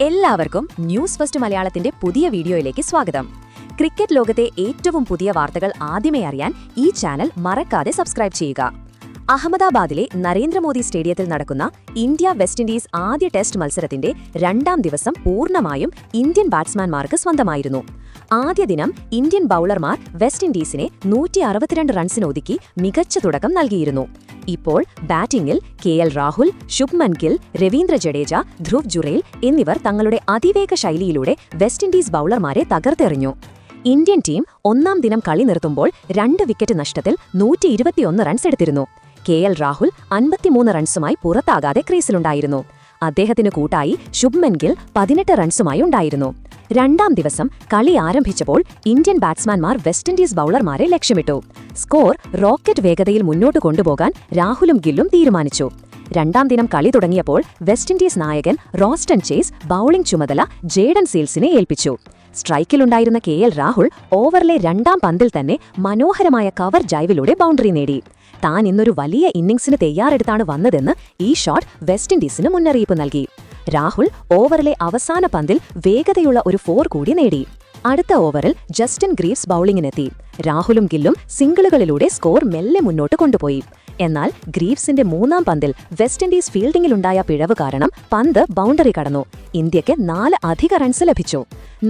എല്ലാവർക്കും news first മലയാളത്തിന്റെ പുതിയ വീഡിയോയിലേക്ക് സ്വാഗതം. ക്രിക്കറ്റ് ലോകത്തെ ഏറ്റവും പുതിയ വാർത്തകൾ ആദ്യമേ അറിയാൻ ഈ ചാനൽ മറക്കാതെ സബ്സ്ക്രൈബ് ചെയ്യുക. അഹമ്മദാബാദിലെ നരേന്ദ്രമോദി സ്റ്റേഡിയത്തിൽ നടക്കുന്ന ഇന്ത്യ വെസ്റ്റ് ഇൻഡീസ് ആദ്യ ടെസ്റ്റ് മത്സരത്തിന്റെ രണ്ടാം ദിവസം പൂർണ്ണമായും ഇന്ത്യൻ ബാറ്റ്സ്മാൻമാർക്ക് സ്വന്തമായിരുന്നു. ആദ്യ ദിനം ഇന്ത്യൻ ബൌളർമാർ വെസ്റ്റ് ഇൻഡീസിനെ 162 റൺസിന് ഒതുക്കി മികച്ച തുടക്കം നൽകിയിരുന്നു. ഇപ്പോൾ ബാറ്റിംഗിൽ KL രാഹുൽ, ശുഭ്മൻ ഗിൽ, രവീന്ദ്ര ജഡേജ, ധ്രുവ് ജുറേൽ എന്നിവർ തങ്ങളുടെ അതിവേഗ ശൈലിയിലൂടെ വെസ്റ്റ് ഇൻഡീസ് ബൌളർമാരെ തകർത്തെറിഞ്ഞു. ഇന്ത്യൻ ടീം ഒന്നാം ദിനം കളി നിർത്തുമ്പോൾ 2 വിക്കറ്റ് നഷ്ടത്തിൽ 121 റൺസ് എടുത്തിരുന്നു. KL രാഹുൽ 53 റൺസുമായി പുറത്താകാതെ ക്രീസിലുണ്ടായിരുന്നു. അദ്ദേഹത്തിന് കൂട്ടായി ശുഭ്മൻ ഗിൽ 18 റൺസുമായി ഉണ്ടായിരുന്നു. രണ്ടാം ദിവസം കളി ആരംഭിച്ചപ്പോൾ ഇന്ത്യൻ ബാറ്റ്സ്മാൻമാർ വെസ്റ്റ് ഇൻഡീസ് ബൌളർമാരെ ലക്ഷ്യമിട്ടു. സ്കോർ റോക്കറ്റ് വേഗതയിൽ മുന്നോട്ട് കൊണ്ടുപോകാൻ രാഹുലും ഗില്ലും തീരുമാനിച്ചു. രണ്ടാം ദിനം കളി തുടങ്ങിയപ്പോൾ വെസ്റ്റ് ഇൻഡീസ് നായകൻ റോസ്റ്റൺ ചേസ് ബൌളിംഗ് ചുമതല ജേഡൻ സീൽസിനെ ഏൽപ്പിച്ചു. സ്ട്രൈക്കിലുണ്ടായിരുന്ന KL രാഹുൽ ഓവറിലെ രണ്ടാം പന്തിൽ തന്നെ മനോഹരമായ കവർ ഡ്രൈവിലൂടെ ബൗണ്ടറി നേടി. താൻ ഇന്നൊരു വലിയ ഇന്നിംഗ്സിന് തയ്യാറെടുത്താണ് വന്നതെന്ന് ഈ ഷോട്ട് വെസ്റ്റ് ഇൻഡീസിന് മുന്നറിയിപ്പ് നൽകി. രാഹുൽ ഓവറിലെ അവസാന പന്തിൽ വേഗതയുള്ള ഒരു 4 കൂടി നേടി. അടുത്ത ഓവറിൽ ജസ്റ്റിൻ ഗ്രീവ്സ് ബൌളിംഗിനെത്തി. രാഹുലും ഗില്ലും സിംഗിളുകളിലൂടെ സ്കോർ മെല്ലെ മുന്നോട്ട് കൊണ്ടുപോയി. എന്നാൽ ഗ്രീവ്സിന്റെ മൂന്നാം പന്തിൽ വെസ്റ്റ് ഇൻഡീസ് ഫീൽഡിംഗിലുണ്ടായ പിഴവ് കാരണം പന്ത് ബൗണ്ടറി കടന്നു. ഇന്ത്യക്ക് 4 അധിക റൺസ് ലഭിച്ചു.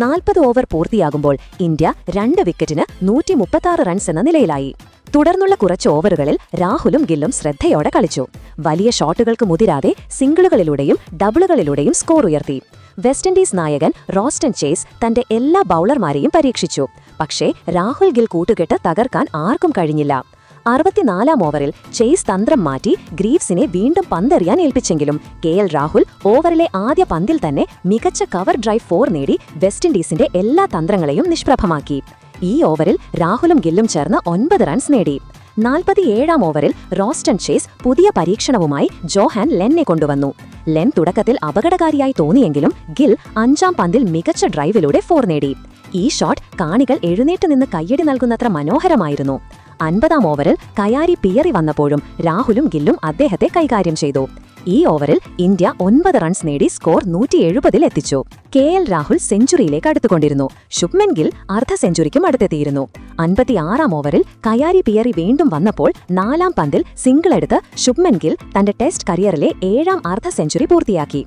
40 ഓവർ പൂർത്തിയാകുമ്പോൾ ഇന്ത്യ 2 വിക്കറ്റിന് 136 റൺസ് എന്ന നിലയിലായി. തുടർന്നുള്ള കുറച്ച് ഓവറുകളിൽ രാഹുലും ഗില്ലും ശ്രദ്ധയോടെ കളിച്ചു. വലിയ ഷോട്ടുകൾക്ക് മുതിരാതെ സിംഗിളുകളിലൂടെയും ഡബിളുകളിലൂടെയും സ്കോർ ഉയർത്തി. വെസ്റ്റ് ഇൻഡീസ് നായകൻ റോസ്റ്റൺ ചേസ് തന്റെ എല്ലാ ബൌളർമാരെയും പരീക്ഷിച്ചു. പക്ഷേ രാഹുൽ ഗിൽ കൂട്ടുകെട്ട് തകർക്കാൻ ആർക്കും കഴിഞ്ഞില്ല. 64-ാം ഓവറിൽ ചേസ് തന്ത്രം മാറ്റി ഗ്രീവ്സിനെ വീണ്ടും പന്തെറിയാൻ ഏൽപ്പിച്ചെങ്കിലും KL രാഹുൽ ഓവറിലെ ആദ്യ പന്തിൽ തന്നെ മികച്ച കവർ ഡ്രൈവ് 4 നേടി വെസ്റ്റ് ഇൻഡീസിന്റെ എല്ലാ തന്ത്രങ്ങളെയും നിഷ്പ്രഭമാക്കി. ഈ ഓവറിൽ രാഹുലും ഗില്ലും ചേർന്ന് 9 റൺസ് നേടി. 47-ാം ഓവറിൽ റോസ്റ്റൺ ചേസ് പുതിയ പരീക്ഷണവുമായി ജോഹാൻ ലെന്നെ കൊണ്ടുവന്നു. ലെൻ തുടക്കത്തിൽ അപകടകാരിയായി തോന്നിയെങ്കിലും ഗിൽ 5-ാം പന്തിൽ മികച്ച ഡ്രൈവിലൂടെ 4 നേടി. ഈ ഷോട്ട് കാണികൾ എഴുന്നേറ്റ് നിന്ന് കയ്യടി നൽകുന്നത്ര മനോഹരമായിരുന്നു. 50-ാം ഓവറിൽ കയാരി പിയറി വന്നപ്പോഴും രാഹുലും ഗില്ലും അദ്ദേഹത്തെ കൈകാര്യം ചെയ്തു. ഈ ഓവറിൽ ഇന്ത്യ 9 റൺസ് നേടി സ്കോർ 170-ൽ എത്തിച്ചു. KL രാഹുൽ സെഞ്ചുറിയിലേക്ക് അടുത്തുകൊണ്ടിരുന്നു. ശുഭ്മൻ ഗിൽ അർദ്ധ സെഞ്ചുറിക്കും അടുത്തെത്തിയിരുന്നു. 56-ാം ഓവറിൽ കയാരി പിയറി വീണ്ടും വന്നപ്പോൾ 4-ാം പന്തിൽ സിംഗിൾ എടുത്ത് ശുഭ്മൻ ഗിൽ തന്റെ ടെസ്റ്റ് കരിയറിലെ 7-ാം അർദ്ധ സെഞ്ചുറി പൂർത്തിയാക്കി.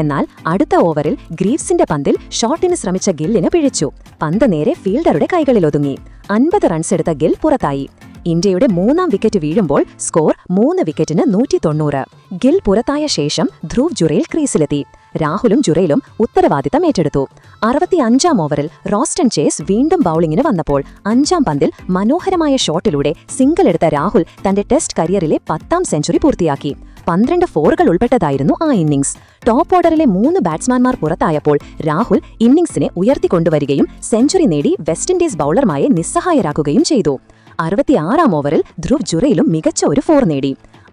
എന്നാൽ അടുത്ത ഓവറിൽ ഗ്രീവ്സിന്റെ പന്തിൽ ഷോട്ടിന് ശ്രമിച്ച ഗില്ലിന് പിഴച്ചു. പന്ത് നേരെ ഫീൽഡറുടെ കൈകളിലൊതുങ്ങി. 50 റൺസ് എടുത്ത ഗിൽ പുറത്തായി. ഇന്ത്യയുടെ 3-ാം വിക്കറ്റ് വീഴുമ്പോൾ സ്കോർ 3 വിക്കറ്റിന് 190. ഗിൽ പുറത്തായ ശേഷം ധ്രുവ് ജുറേൽ ക്രീസിലെത്തി. രാഹുലും ജുറേലും ഉത്തരവാദിത്തം ഏറ്റെടുത്തു. 65-ാം ഓവറിൽ റോസ്റ്റൺ ചേസ് വീണ്ടും ബൌളിംഗിന് വന്നപ്പോൾ 5-ാം പന്തിൽ മനോഹരമായ ഷോട്ടിലൂടെ സിംഗിൾ എടുത്ത രാഹുൽ തന്റെ ടെസ്റ്റ് കരിയറിലെ 10-ാം സെഞ്ചുറി പൂർത്തിയാക്കി. 12 ഫോറുകൾ ഉൾപ്പെട്ടതായിരുന്നു ആ ഇന്നിംഗ്സ്. ടോപ്പ് ഓർഡറിലെ 3 ബാറ്റ്സ്മാൻമാർ പുറത്തായപ്പോൾ രാഹുൽ ഇന്നിംഗ്സിനെ ഉയർത്തിക്കൊണ്ടുവരികയും സെഞ്ചുറി നേടി വെസ്റ്റ് ഇൻഡീസ് ബൌളർമാരെ നിസ്സഹായരാക്കുകയും ചെയ്തു. 66-ാം ഓവറിൽ ധ്രുവ് ജുറേലും മികച്ച ഒരു 4 നേടി.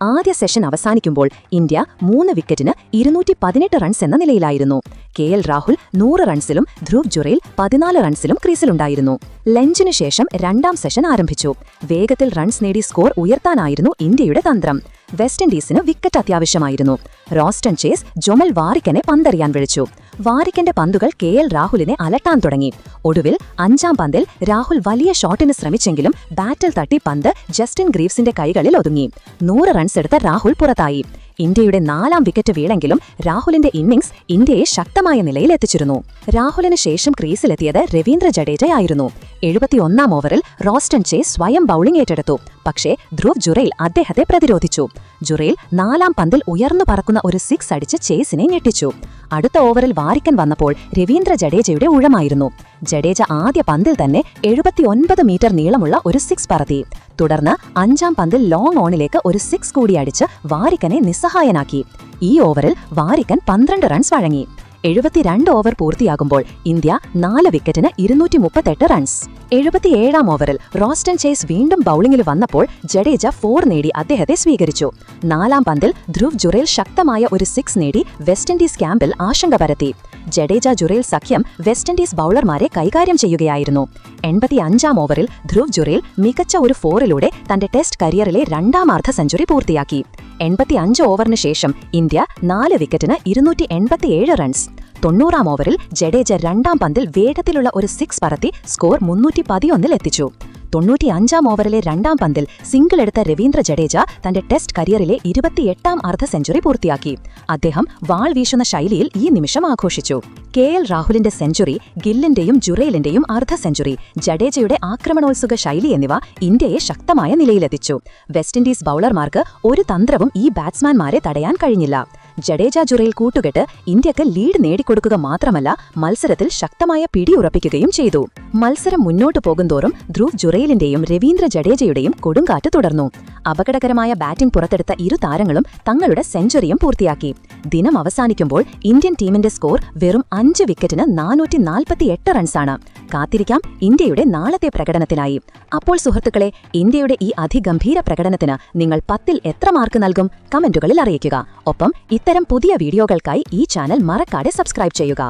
ആദ്യ സെഷൻ അവസാനിക്കുമ്പോൾ ഇന്ത്യ 3 വിക്കറ്റിന് 218 റൺസ് എന്ന നിലയിലായിരുന്നു. KL രാഹുൽ 100 റൺസിലും ധ്രുവ് ജുറേൽ 14 റൺസിലും ക്രീസിലുണ്ടായിരുന്നു. ലഞ്ചിനു ശേഷം രണ്ടാം സെഷൻ ആരംഭിച്ചു. വേഗത്തിൽ റൺസ് നേടി സ്കോർ ഉയർത്താനായിരുന്നു ഇന്ത്യയുടെ തന്ത്രം. വെസ്റ്റ് ഇൻഡീസിന് വിക്കറ്റ് അത്യാവശ്യമായിരുന്നു. റോസ്റ്റൺ ചേസ് ജൊമൽ വാറിക്കനെ പന്തെറിയാൻ വിളിച്ചു. വാറിക്കന്റെ പന്തുകൾ KL രാഹുലിനെ അലട്ടാൻ തുടങ്ങി. ഒടുവിൽ 5-ാം പന്തിൽ രാഹുൽ വലിയ ഷോട്ടിന് ശ്രമിച്ചെങ്കിലും ബാറ്റിൽ തട്ടി പന്ത് ജസ്റ്റിൻ ഗ്രീവ്സിന്റെ കൈകളിൽ ഒതുങ്ങി. 100 റൺസ് എടുത്ത രാഹുൽ പുറത്തായി. ഇന്ത്യയുടെ 4-ാം വിക്കറ്റ് വീണെങ്കിലും രാഹുലിന്റെ ഇന്നിംഗ്സ് ഇന്ത്യയെ ശക്തമായ നിലയിൽ എത്തിച്ചിരുന്നു. രാഹുലിന് ശേഷം ക്രീസിലെത്തിയത് രവീന്ദ്ര ജഡേജയായിരുന്നു. 71-ാം ഓവറിൽ റോസ്റ്റൺ ചേസ് സ്വയം ബൌളിംഗ് ഏറ്റെടുത്തു. പക്ഷേ ധ്രുവ് ജുറേൽ അദ്ദേഹത്തെ പ്രതിരോധിച്ചു. ജുറേൽ 4-ാം പന്തിൽ ഉയർന്നു പറക്കുന്ന ഒരു 6 അടിച്ച് ചേസിനെ ഞെട്ടിച്ചു. അടുത്ത ഓവറിൽ വാറിക്കൻ വന്നപ്പോൾ രവീന്ദ്ര ജഡേജയുടെ ഊഴമായിരുന്നു. ജഡേജ ആദ്യ പന്തിൽ തന്നെ 79 മീറ്റർ നീളമുള്ള ഒരു 6 പറത്തി. തുടർന്ന് 5-ാം പന്തിൽ ലോങ് ഓണിലേക്ക് ഒരു 6 കൂടി അടിച്ച് വാറിക്കനെ നിസ്സഹായനാക്കി. ഈ ഓവറിൽ വാറിക്കൻ 12 റൺസ് വഴങ്ങി. 72 ഓവർ പൂർത്തിയാകുമ്പോൾ ഇന്ത്യ 4 വിക്കറ്റിന് 238 റൺസ്. 77-ാം ഓവറിൽ റോസ്റ്റൺ ചേസ് വീണ്ടും ബൌളിംഗിൽ വന്നപ്പോൾ ജഡേജ 4 നേടി അദ്ദേഹത്തെ സ്വീകരിച്ചു. 4-ാം പന്തിൽ ധ്രുവ് ജുറേൽ ശക്തമായ ഒരു 6 നേടി വെസ്റ്റ് ഇൻഡീസ് ക്യാമ്പിൽ ആശങ്ക പരത്തി. ജഡേജ ജുറേൽ സഖ്യം വെസ്റ്റ് ഇൻഡീസ് ബൌളർമാരെ കൈകാര്യം ചെയ്യുകയായിരുന്നു. 85-ാം ഓവറിൽ ധ്രുവ് ജുറേൽ മികച്ച ഒരു 4-ലൂടെ തന്റെ ടെസ്റ്റ് കരിയറിലെ 2-ാം അർദ്ധ സെഞ്ചുറി പൂർത്തിയാക്കി. 85 ഓവറിന് ശേഷം ഇന്ത്യ 4 വിക്കറ്റിന് 287 റൺസ്. 90-ാം ഓവറിൽ ജഡേജ 2-ാം പന്തിൽ വേഗത്തിലുള്ള ഒരു 6 പറത്തി സ്കോർ 311-ൽ എത്തിച്ചു. 95-ാം ഓവറിലെ 2-ാം പന്തിൽ സിംഗിൾ എടുത്ത രവീന്ദ്ര ജഡേജ തന്റെ ടെസ്റ്റ് കരിയറിലെ 28-ാം അർദ്ധ സെഞ്ചുറി പൂർത്തിയാക്കി. അദ്ദേഹം വാൾ വീശുന്ന ശൈലിയിൽ ഈ നിമിഷം ആഘോഷിച്ചു. KL രാഹുലിന്റെ സെഞ്ചുറി, ഗില്ലിന്റെയും ജുറേലിന്റെയും അർദ്ധ സെഞ്ചുറി, ജഡേജയുടെ ആക്രമണോത്സുക ശൈലി എന്നിവ ഇന്ത്യയെ ശക്തമായ നിലയിലെത്തിച്ചു. വെസ്റ്റ് ഇൻഡീസ് ബൌളർമാർക്ക് ഒരു തന്ത്രവും ഈ ബാറ്റ്സ്മാൻമാരെ തടയാൻ കഴിഞ്ഞില്ല. ജഡേജ ജുറേൽ കൂട്ടുകെട്ട് ഇന്ത്യക്ക് ലീഡ് നേടിക്കൊടുക്കുക മാത്രമല്ല, മത്സരത്തിൽ ശക്തമായ പിടിയുറപ്പിക്കുകയും ചെയ്തു. മത്സരം മുന്നോട്ടു പോകുന്തോറും ധ്രുവ് ജുറേലിന്റെയും രവീന്ദ്ര ജഡേജയുടെയും കൊടുങ്കാറ്റ് തുടർന്നു. അപകടകരമായ ബാറ്റിംഗ് പുറത്തെടുത്ത ഇരു താരങ്ങളും തങ്ങളുടെ സെഞ്ചുറിയും പൂർത്തിയാക്കി. ദിനം അവസാനിക്കുമ്പോൾ ഇന്ത്യൻ ടീമിന്റെ സ്കോർ വെറും 5 വിക്കറ്റിന് 448 റൺസാണ്. കാത്തിരിക്കാം ഇന്ത്യയുടെ നാളത്തെ പ്രകടനത്തിനായി. അപ്പോൾ സുഹൃത്തുക്കളെ, ഇന്ത്യയുടെ ഈ അതിഗംഭീര പ്രകടനത്തിന് നിങ്ങൾ 10-ൽ എത്ര മാർക്ക് നൽകും? കമന്റുകളിൽ അറിയിക്കുക. ഒപ്പം ഇത്തരം പുതിയ വീഡിയോകൾക്കായി ഈ ചാനൽ മറക്കാതെ സബ്സ്ക്രൈബ് ചെയ്യുക.